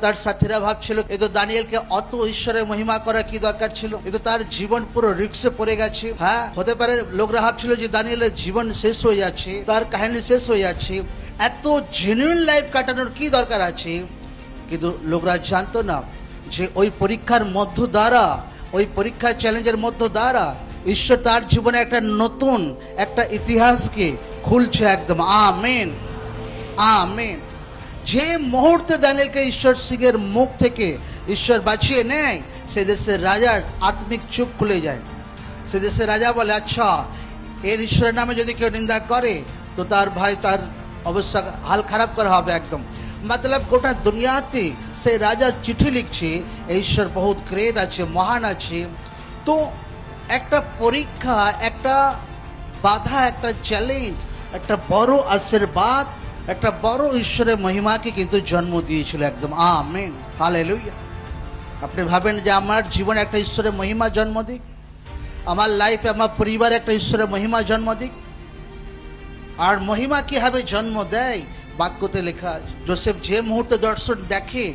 তার সাথীরা ভাবছিল এ তো দানিয়েলকে অত ঈশ্বরের মহিমা করা কি দরকার ছিল, এ তো তার জীবন পুরো রিস্কে পড়ে গেছে। হ্যাঁ, হতে পারে লোকরা ভাবছিল যে দানিয়েলের জীবন শেষ হয়ে যাচ্ছে, তার কাহিনী শেষ হয়ে যাচ্ছে, এত জেনুইন লাইফ কাটানোর কি দরকার আছে। কিন্তু লোকরা জানতো না যে ওই পরীক্ষার মধ্য দ্বারা, ওই পরীক্ষার চ্যালেঞ্জের মধ্য দ্বারা ঈশ্বর তার জীবনে একটা নতুন একটা ইতিহাসকে খুলছে একদম। Amen, amen. যে মুহূর্তে দানিয়েলকে ঈশ্বর সিংহের মুখ থেকে ঈশ্বর বাঁচিয়ে নেয়, সে দেশের রাজার আত্মিক চোখ খুলে যায়। সে দেশের রাজা বলে, আচ্ছা এর ঈশ্বরের নামে যদি কেউ নিন্দা করে তো তার ভাই তার অবস্থা হাল খারাপ করা হবে একদম। মতলব গোটা দুনিয়াতে সে রাজা চিঠি লিখছে, এই ঈশ্বর বহুত গ্রেট আছে, মহান আছে। তো একটা পরীক্ষা, একটা বাধা, একটা চ্যালেঞ্জ, একটা বড় আশীর্বাদ, একটা বড় ঈশ্বরের মহিমাকে কিন্তু জন্ম দিয়েছিল একদম। Amen, hallelujah. আপনি ভাবেন যে আমার জীবনে একটা ঈশ্বরের মহিমা জন্ম দিক, আমার লাইফে আমার পরিবারে একটা ঈশ্বরের মহিমা জন্ম দিক। আর মহিমা কিভাবে জন্ম দেয়, বাক্যতে লেখা আছে। যোসেফ যে মুহূর্তে দর্শন দেখে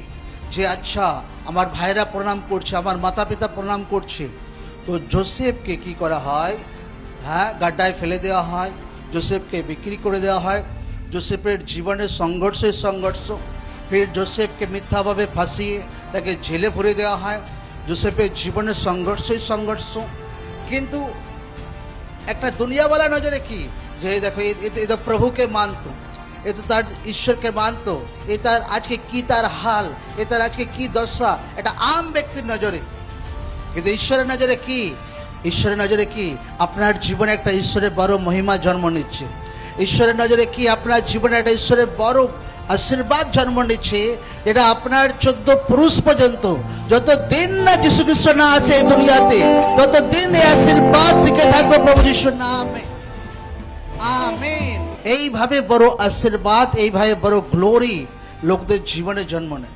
যে আচ্ছা আমার ভাইরা প্রণাম করছে, আমার মাতা পিতা প্রণাম করছে, তো যোসেফকে কি করা হয়, হ্যাঁ, গাড্ডায় ফেলে দেওয়া হয়, যোসেফকে বিক্রি করে দেওয়া হয়। যোসেফের জীবনের সংঘর্ষ, ফির যোসেফকে মিথ্যাভাবে ফাঁসিয়ে তাকে জেলে ভরে দেওয়া হয়। যোসেফের জীবনের সংঘর্ষ। কিন্তু একটা দুনিয়াওয়ালা নজরে কি, যে দেখো এ তো প্রভুকে মানতো, এ তো তার ঈশ্বরকে মানতো, এ তার আজকে কি তার হাল, এ তার আজকে কি দশা, এটা আম ব্যক্তির নজরে। কিন্তু ঈশ্বরের নজরে কি, ঈশ্বরের নজরে কি আপনার জীবনে একটা ঈশ্বরের বড় মহিমা জন্ম নিচ্ছে। ঈশ্বরের নজরে কি আপনার জীবনে একটা ঈশ্বরের বড় আশীর্বাদ জন্ম নিচ্ছে, যেটা আপনার 14 পুরুষ পর্যন্ত যতদিন না যীশু খ্রিস্ট না আসে এই দুনিয়াতে, ততদিন এই আশীর্বাদ দিকে থাকবে প্রভু যিশুর নামে। আমেন। এইভাবে বড় আশীর্বাদ, এইভাবে বড় গ্লোরি লোকদের জীবনে জন্ম নেয়।